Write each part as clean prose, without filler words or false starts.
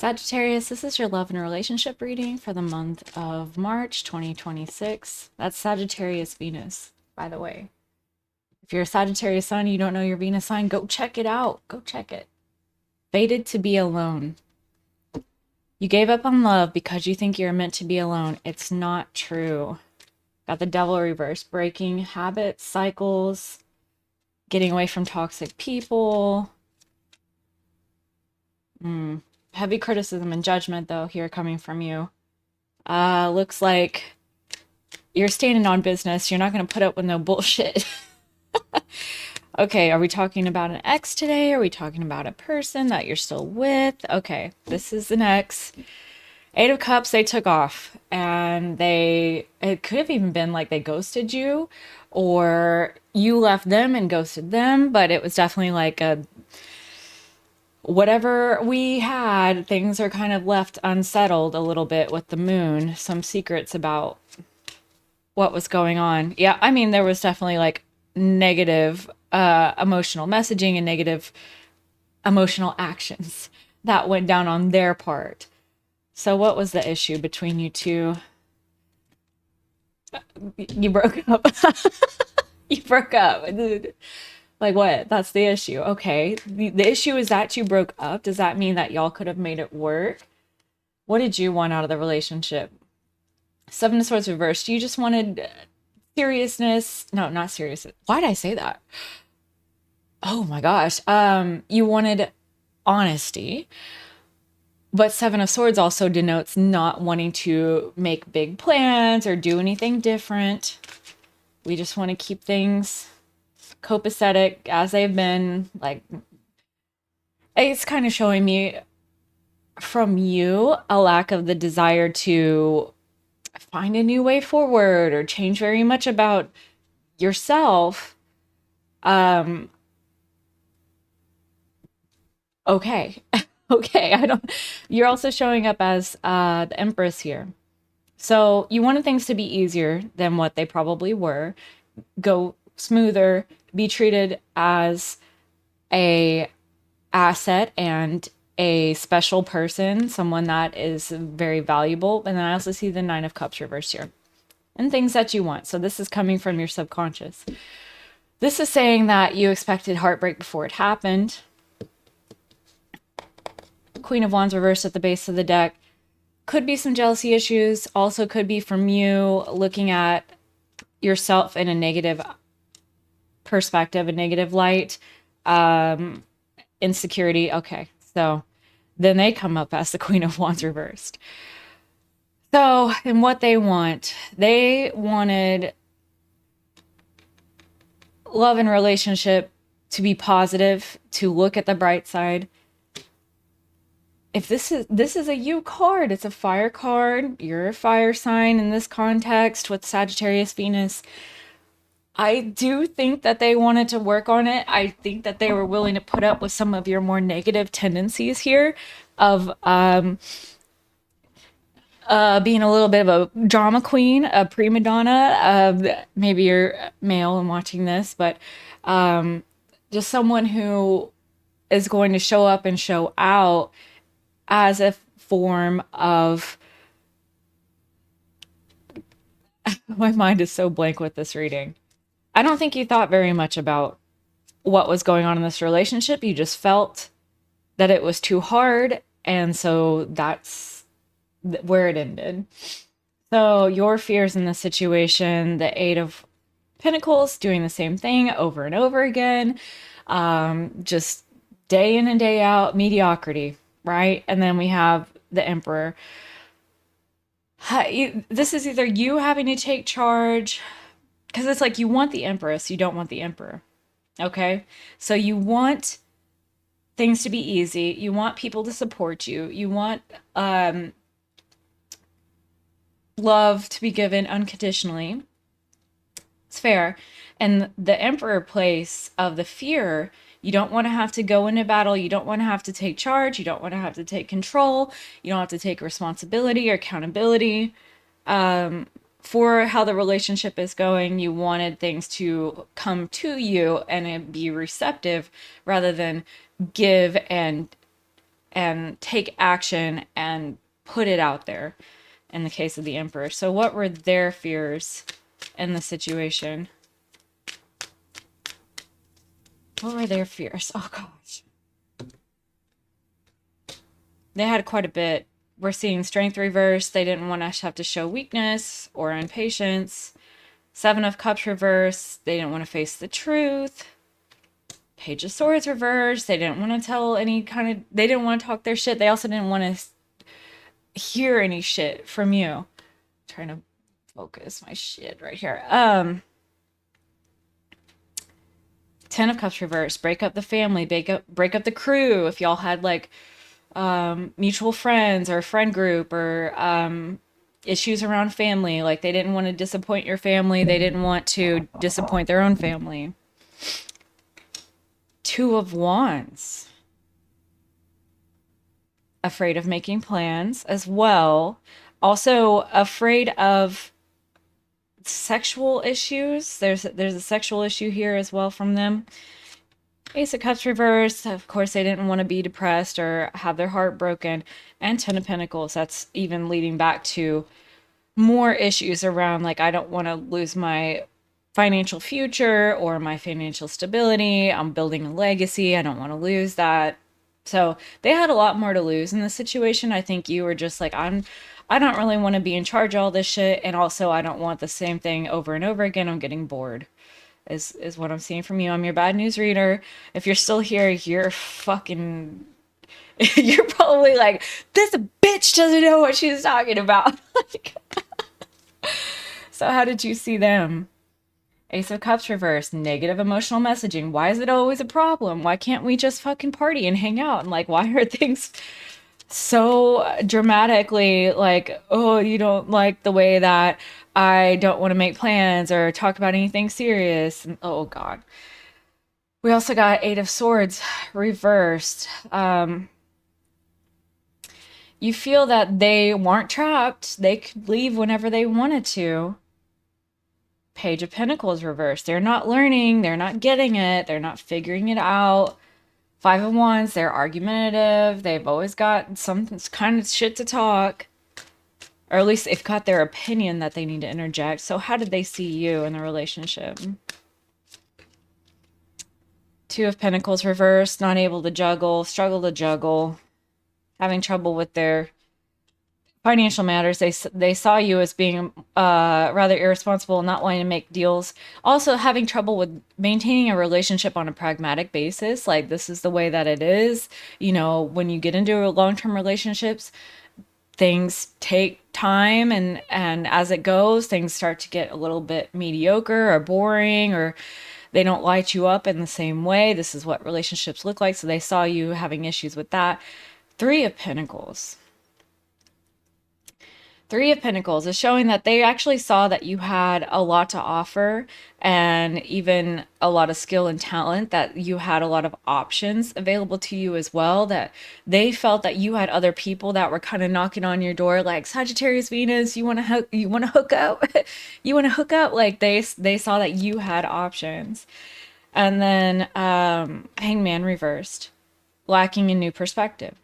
Sagittarius, this is your love and relationship reading for the month of March 2026. That's Sagittarius Venus, by the way. If you're a Sagittarius sun, you don't know your Venus sign, go check it out. Go check it. Fated to be alone. You gave up on love because you think you're meant to be alone. It's not true. Got the devil reverse, breaking habits, cycles, getting away from toxic people. Heavy criticism and judgment, though, here coming from you. Looks like you're standing on business. You're not going to put up with no bullshit. Okay, are we talking about an ex today? Are we talking about a person that you're still with? Okay, this is an ex. Eight of Cups, they took off. And it could have even been like they ghosted you. Or you left them and ghosted them. But it was definitely like a whatever we had, things are kind of left unsettled a little bit with the moon. Some secrets about what was going on. Yeah, I mean, there was definitely like negative emotional messaging and negative emotional actions that went down on their part. So what was the issue between you two? You broke up. You broke up. Like what? That's the issue. Okay. The issue is that you broke up. Does that mean that y'all could have made it work? What did you want out of the relationship? Seven of Swords reversed. You just wanted seriousness. No, not seriousness. Why did I say that? Oh my gosh. You wanted honesty. But Seven of Swords also denotes not wanting to make big plans or do anything different. We just want to keep things copacetic as they've been. Like, it's kind of showing me from you a lack of the desire to find a new way forward or change very much about yourself. Okay. Okay, you're also showing up as the Empress here. So you wanted things to be easier than what they probably were, go smoother, be treated as a asset and a special person, someone that is very valuable. And then I also see the Nine of Cups reversed here and things that you want. So this is coming from your subconscious. This is saying that you expected heartbreak before it happened. Queen of Wands reversed at the base of the deck. Could be some jealousy issues. Also could be from you looking at yourself in a negative perspective, a negative light. Insecurity. Okay, so then they come up as the Queen of Wands reversed. So, and what they wanted love and relationship to be positive, to look at the bright side. If this is a you card, it's a fire card. You're a fire sign in this context with Sagittarius Venus. I do think that they wanted to work on it. I think that they were willing to put up with some of your more negative tendencies here of being a little bit of a drama queen, a prima donna. Maybe you're male and watching this, but just someone who is going to show up and show out as a form of my mind is so blank with this reading. I don't think you thought very much about what was going on in this relationship. You just felt that it was too hard, and so that's where it ended. So your fears in this situation, the Eight of Pentacles doing the same thing over and over again, just day in and day out, mediocrity, right? And then we have the Emperor. This is either you having to take charge, because it's like you want the Empress, you don't want the Emperor. Okay? So you want things to be easy. You want people to support you. You want love to be given unconditionally. It's fair. And the Emperor place of the fear, you don't want to have to go into battle. You don't want to have to take charge. You don't want to have to take control. You don't have to take responsibility or accountability for how the relationship is going. You wanted things to come to you and be receptive rather than give and and take action and put it out there in the case of the Emperor. So what were their fears in the situation? What were their fears? Oh gosh. They had quite a bit. We're seeing strength reverse. They didn't want to have to show weakness or impatience. Seven of Cups reverse. They didn't want to face the truth. Page of Swords reverse. They didn't want to tell any kind of, they didn't want to talk their shit. They also didn't want to hear any shit from you. I'm trying to focus my shit right here. Ten of Cups reverse. Break up the family. Break up the crew. If y'all had like mutual friends or a friend group or issues around family, like they didn't want to disappoint your family. They didn't want to disappoint their own family. Two of Wands. Afraid of making plans as well. Also afraid of sexual issues. There's a sexual issue here as well from them. Ace of Cups reversed. Of course, they didn't want to be depressed or have their heart broken. And Ten of Pentacles. That's even leading back to more issues around, like, I don't want to lose my financial future or my financial stability. I'm building a legacy. I don't want to lose that. So they had a lot more to lose in this situation. I think you were just like, I don't really want to be in charge of all this shit. And also, I don't want the same thing over and over again. I'm getting bored. Is what I'm seeing from you. I'm your bad news reader. If you're still here, you're fucking, you're probably like, this bitch doesn't know what she's talking about. Like, so how did you see them? Ace of Cups reversed. Negative emotional messaging. Why is it always a problem? Why can't we just fucking party and hang out? And like, why are things so dramatically like, oh, you don't like the way that I don't want to make plans or talk about anything serious? And, oh God. We also got Eight of Swords reversed. You feel that they weren't trapped. They could leave whenever they wanted to. Page of Pentacles reversed. They're not learning. They're not getting it. They're not figuring it out. Five of Wands, they're argumentative. They've always got some kind of shit to talk. Or at least they've got their opinion that they need to interject. So how did they see you in the relationship? Two of Pentacles reversed, not able to juggle, struggle to juggle, having trouble with their financial matters. They saw you as being rather irresponsible, not wanting to make deals. Also having trouble with maintaining a relationship on a pragmatic basis. Like, this is the way that it is. You know, when you get into long-term relationships, things take time, and as it goes, things start to get a little bit mediocre or boring, or they don't light you up in the same way. This is what relationships look like. So they saw you having issues with that. Three of Pentacles. Three of Pentacles is showing that they actually saw that you had a lot to offer and even a lot of skill and talent, that you had a lot of options available to you as well, that they felt that you had other people that were kind of knocking on your door like, Sagittarius Venus, you want to hook up? You want to hook up? Like, they saw that you had options. And then Hangman reversed, lacking a new perspective.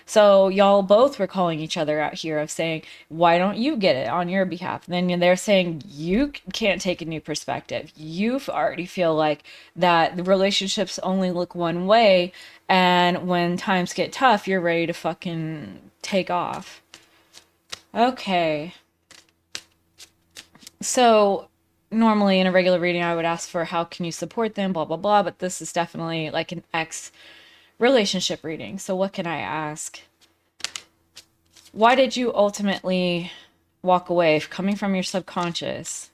So y'all both were calling each other out here of saying, why don't you get it on your behalf? And then they're saying, you can't take a new perspective. You already feel like that the relationships only look one way. And when times get tough, you're ready to fucking take off. Okay. So normally in a regular reading, I would ask for how can you support them, blah, blah, blah. But this is definitely like an relationship reading. So what can I ask? Why did you ultimately walk away, coming from your subconscious?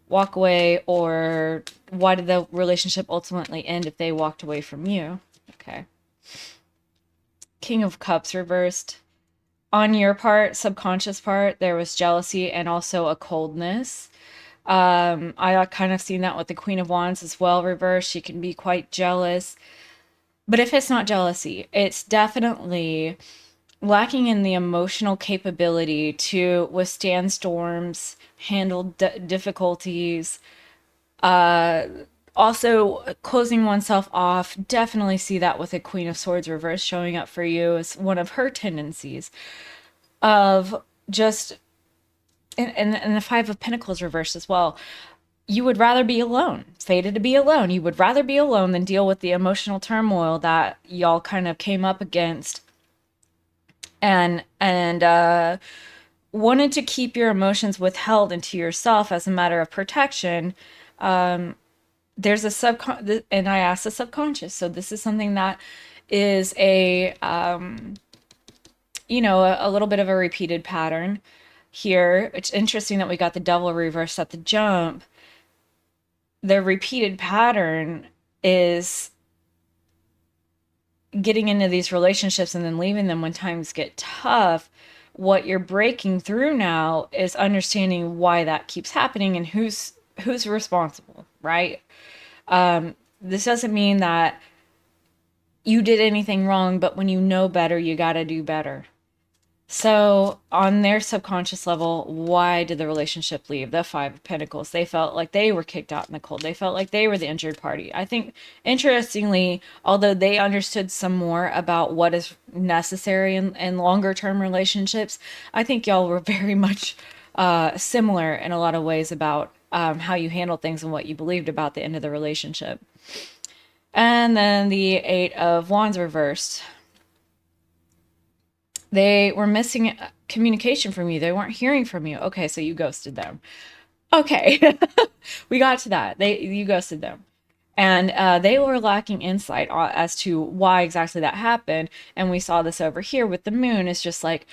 Walk away, or why did the relationship ultimately end if they walked away from you? Okay. King of Cups reversed. On your part, subconscious part, there was jealousy and also a coldness. I kind of seen that with the Queen of Wands as well reversed. She can be quite jealous. But if it's not jealousy, it's definitely lacking in the emotional capability to withstand storms, handle difficulties, Also, closing oneself off, definitely see that with a Queen of Swords reverse showing up for you as one of her tendencies of just, and the Five of Pentacles reverse as well. You would rather be alone, fated to be alone. You would rather be alone than deal with the emotional turmoil that y'all kind of came up against, and wanted to keep your emotions withheld into yourself as a matter of protection. There's a and I asked the subconscious. So this is something that is a little bit of a repeated pattern here. It's interesting that we got the Devil reversed at the jump. The repeated pattern is getting into these relationships and then leaving them when times get tough. What you're breaking through now is understanding why that keeps happening and who's responsible, right? This doesn't mean that you did anything wrong, but when you know better, you got to do better. So on their subconscious level, why did the relationship leave? The Five of Pentacles. They felt like they were kicked out in the cold. They felt like they were the injured party. I think, interestingly, although they understood some more about what is necessary in longer term relationships, I think y'all were very much similar in a lot of ways about how you handle things and what you believed about the end of the relationship. And then the Eight of Wands reversed. They were missing communication from you. They weren't hearing from you. Okay, so you ghosted them. Okay, we got to that. You ghosted them. And they were lacking insight as to why exactly that happened. And we saw this over here with the moon. It's just like,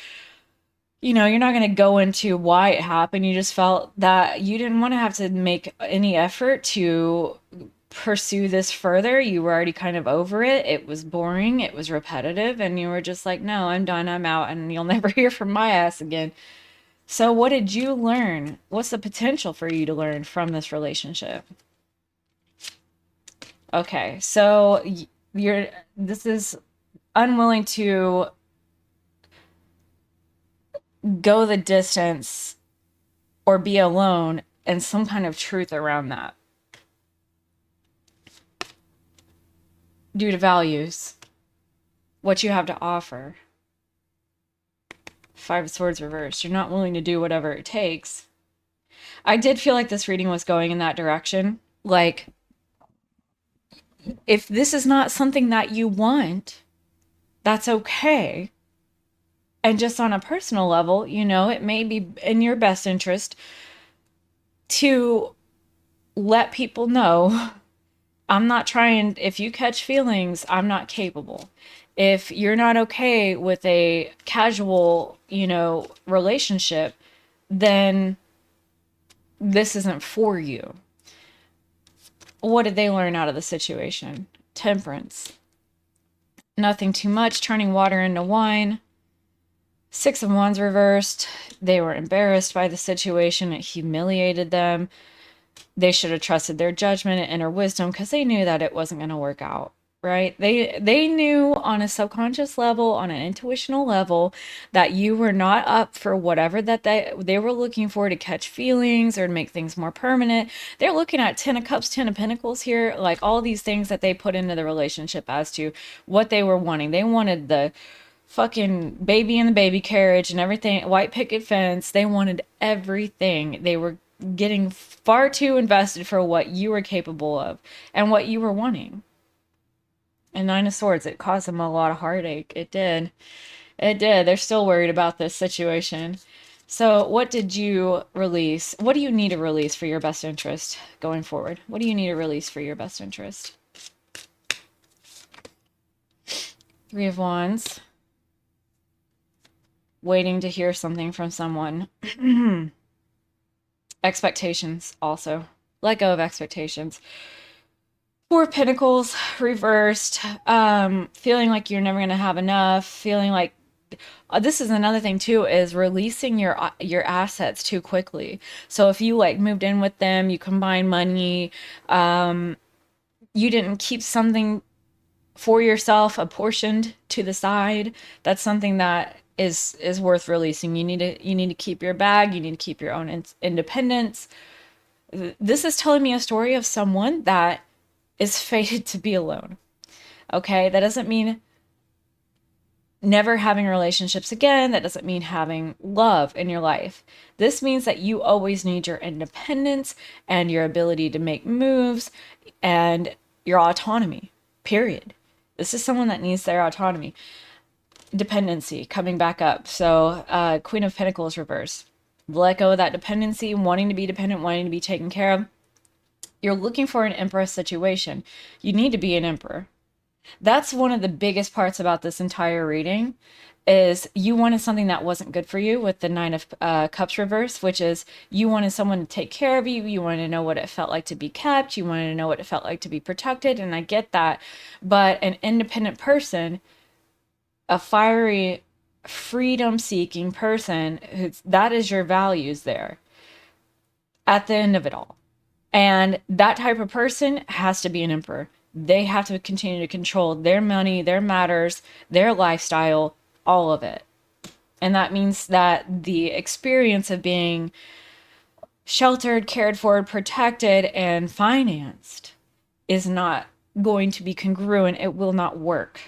you're not going to go into why it happened. You just felt that you didn't want to have to make any effort to pursue this further. You were already kind of over it. It was boring. It was repetitive. And you were just like, no, I'm done. I'm out. And you'll never hear from my ass again. So what did you learn? What's the potential for you to learn from this relationship? Okay, so this is unwilling to go the distance or be alone, and some kind of truth around that due to values, what you have to offer. Five of Swords reversed. You're not willing to do whatever it takes. I did feel like this reading was going in that direction. Like, if this is not something that you want, that's okay. And just on a personal level, it may be in your best interest to let people know, I'm not trying, if you catch feelings, I'm not capable. If you're not okay with a casual, relationship, then this isn't for you. What did they learn out of the situation? Temperance. Nothing too much, turning water into wine. Six of Wands reversed. They were embarrassed by the situation. It humiliated them. They should have trusted their judgment and inner wisdom because they knew that it wasn't going to work out, right? They knew on a subconscious level, on an intuitional level, that you were not up for whatever that they were looking for to catch feelings or to make things more permanent. They're looking at 10 of Cups, 10 of Pentacles here, like all these things that they put into the relationship as to what they were wanting. They wanted the fucking baby in the baby carriage and everything, white picket fence. They wanted everything. They were getting far too invested for what you were capable of and what you were wanting. And Nine of Swords, it caused them a lot of heartache. It did. It did. They're still worried about this situation. So what did you release? What do you need to release for your best interest going forward? What do you need to release for your best interest? Three of Wands. Waiting to hear something from someone. Expectations also. Let go of expectations. Four of Pentacles reversed. Feeling like you're never going to have enough. Feeling like this is another thing too, is releasing your assets too quickly. So if you like moved in with them, you combine money, you didn't keep something for yourself apportioned to the side, that's something that is worth releasing. You need to keep your bag. You need to keep your own independence. This is telling me a story of someone that is fated to be alone. Okay, that doesn't mean never having relationships again. That doesn't mean having love in your life. This means that you always need your independence and your ability to make moves and your autonomy, period. This is someone that needs their autonomy. Dependency coming back up. So, Queen of Pentacles reverse. Let go of that dependency, wanting to be dependent, wanting to be taken care of. You're looking for an empress situation. You need to be an emperor. That's one of the biggest parts about this entire reading is you wanted something that wasn't good for you with the Nine of Cups reverse, which is you wanted someone to take care of you. You wanted to know what it felt like to be kept. You wanted to know what it felt like to be protected. And I get that. But an independent person, a fiery, freedom seeking person, that is your values there at the end of it all. And that type of person has to be an emperor. They have to continue to control their money, their matters, their lifestyle, all of it. And that means that the experience of being sheltered, cared for, protected, and financed is not going to be congruent. It will not work.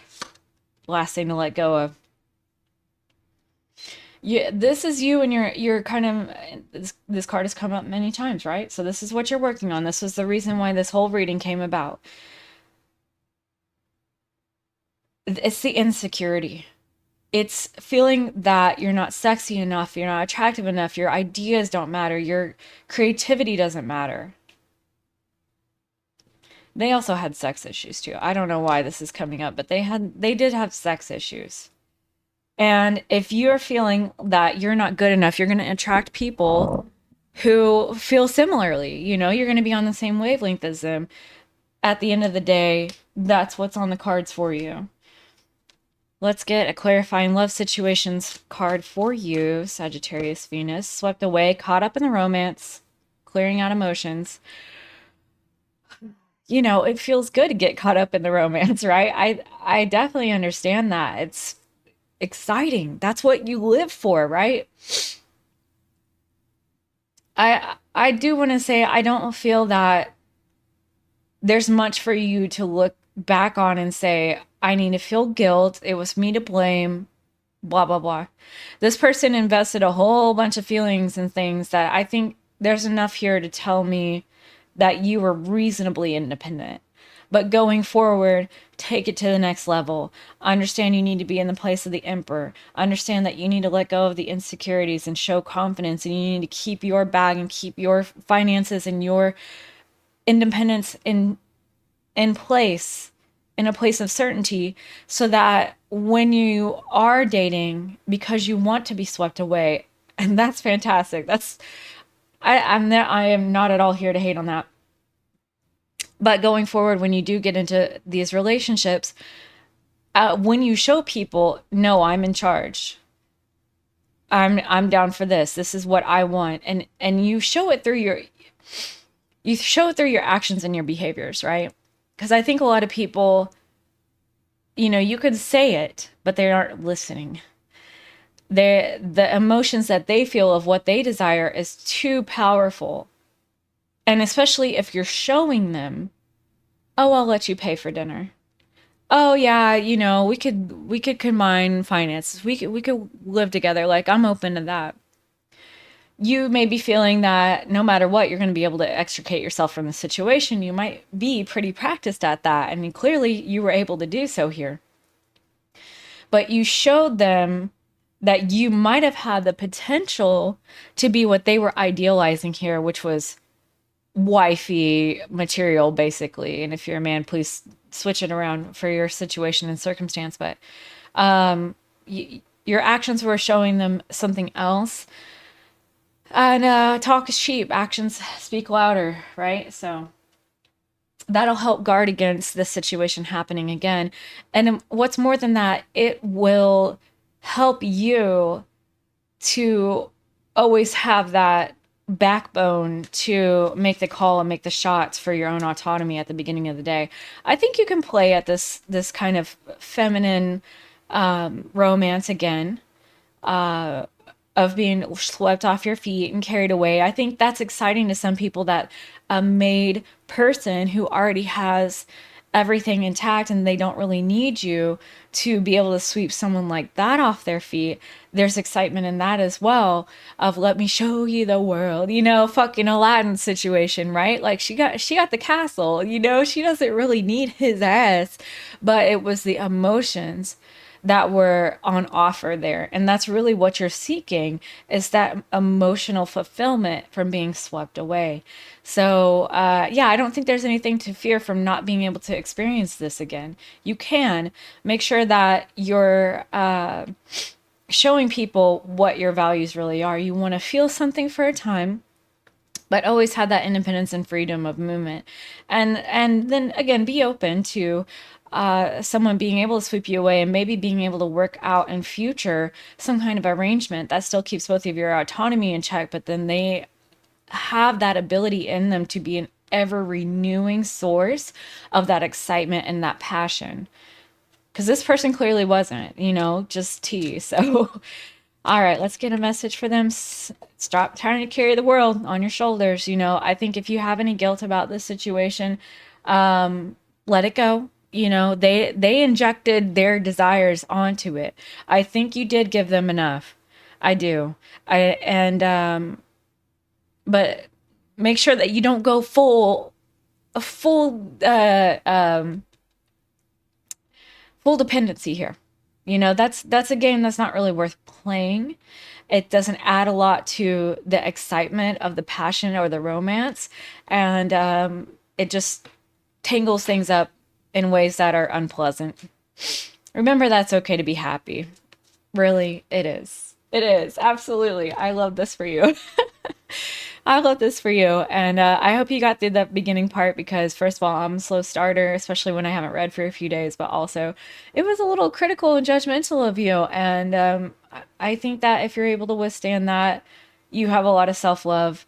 Last thing to let go of. Yeah, this is you and you're kind of this card has come up many times, right? So this is what you're working on. This was the reason why this whole reading came about. It's the insecurity. It's feeling that you're not sexy enough, you're not attractive enough, your ideas don't matter, your creativity doesn't matter. They also had sex issues too. I don't know why this is coming up, but they did have sex issues. And if you're feeling that you're not good enough, you're going to attract people who feel similarly. You know, you're going to be on the same wavelength as them. At the end of the day, that's what's on the cards for you. Let's get a clarifying love situations card for you, Sagittarius Venus. Swept away, caught up in the romance, clearing out emotions. You know, it feels good to get caught up in the romance, right? I definitely understand that. It's exciting. That's what you live for, right? I do want to say I don't feel that there's much for you to look back on and say, I need to feel guilt. It was me to blame, blah, blah, blah. This person invested a whole bunch of feelings and things that I think there's enough here to tell me that you were reasonably independent. But going forward, take it to the next level. Understand you need to be in the place of the emperor. Understand that you need to let go of the insecurities and show confidence, and you need to keep your bag and keep your finances and your independence in place, in a place of certainty, so that when you are dating, because you want to be swept away, and that's fantastic. I am not at all here to hate on that. But going forward, when you do get into these relationships, when you show people, no, I'm in charge. I'm down for this. This is what I want, and you show it through your actions and your behaviors, right? Because I think a lot of people, you know, you could say it, but they aren't listening. The emotions that they feel of what they desire is too powerful. And especially if you're showing them, oh, I'll let you pay for dinner. Oh yeah, you know, we could combine finances. We could live together. Like, I'm open to that. You may be feeling that no matter what, you're going to be able to extricate yourself from the situation. You might be pretty practiced at that, and clearly you were able to do so here. But you showed them that you might have had the potential to be what they were idealizing here, which was wifey material, basically. And if you're a man, please switch it around for your situation and circumstance. But your actions were showing them something else. And talk is cheap. Actions speak louder, right? So that'll help guard against this situation happening again. And what's more than that, it will help you to always have that backbone to make the call and make the shots for your own autonomy at the beginning of the day. I think you can play at this kind of feminine romance again. of being swept off your feet and carried away. I think that's exciting to some people, that a made person who already has everything intact and they don't really need you to be able to sweep someone like that off their feet. There's excitement in that as well, of let me show you the world, fucking Aladdin situation, right? Like she got the castle, she doesn't really need his ass, but it was the emotions that were on offer there. And that's really what you're seeking, is that emotional fulfillment from being swept away. So, yeah, I don't think there's anything to fear from not being able to experience this again. You can make sure that you're showing people what your values really are. You want to feel something for a time, but always had that independence and freedom of movement. And then again, be open to someone being able to sweep you away, and maybe being able to work out in future some kind of arrangement that still keeps both of your autonomy in check, but then they have that ability in them to be an ever renewing source of that excitement and that passion. Because this person clearly wasn't, just tea. So, all right, let's get a message for them. Stop trying to carry the world on your shoulders. I think if you have any guilt about this situation, let it go. They injected their desires onto it. I think you did give them enough. I do. But make sure that you don't go full dependency here. That's a game that's not really worth playing. It doesn't add a lot to the excitement of the passion or the romance, and it just tangles things up in ways that are unpleasant. Remember, that's okay to be happy. Really, it is. It is. Absolutely. I love this for you. I love this for you. And I hope you got through that beginning part, because, first of all, I'm a slow starter, especially when I haven't read for a few days, but also it was a little critical and judgmental of you. And I think that if you're able to withstand that, you have a lot of self love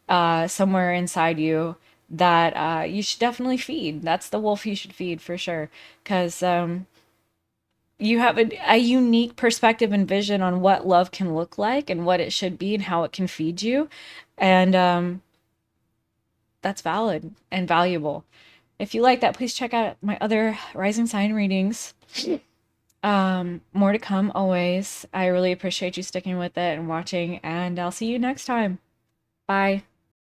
somewhere inside you that you should definitely feed. That's the wolf you should feed for sure. Because you have a unique perspective and vision on what love can look like and what it should be and how it can feed you. And that's valid and valuable. If you like that, please check out my other rising sign readings. More to come always. I really appreciate you sticking with it and watching, and I'll see you next time. Bye.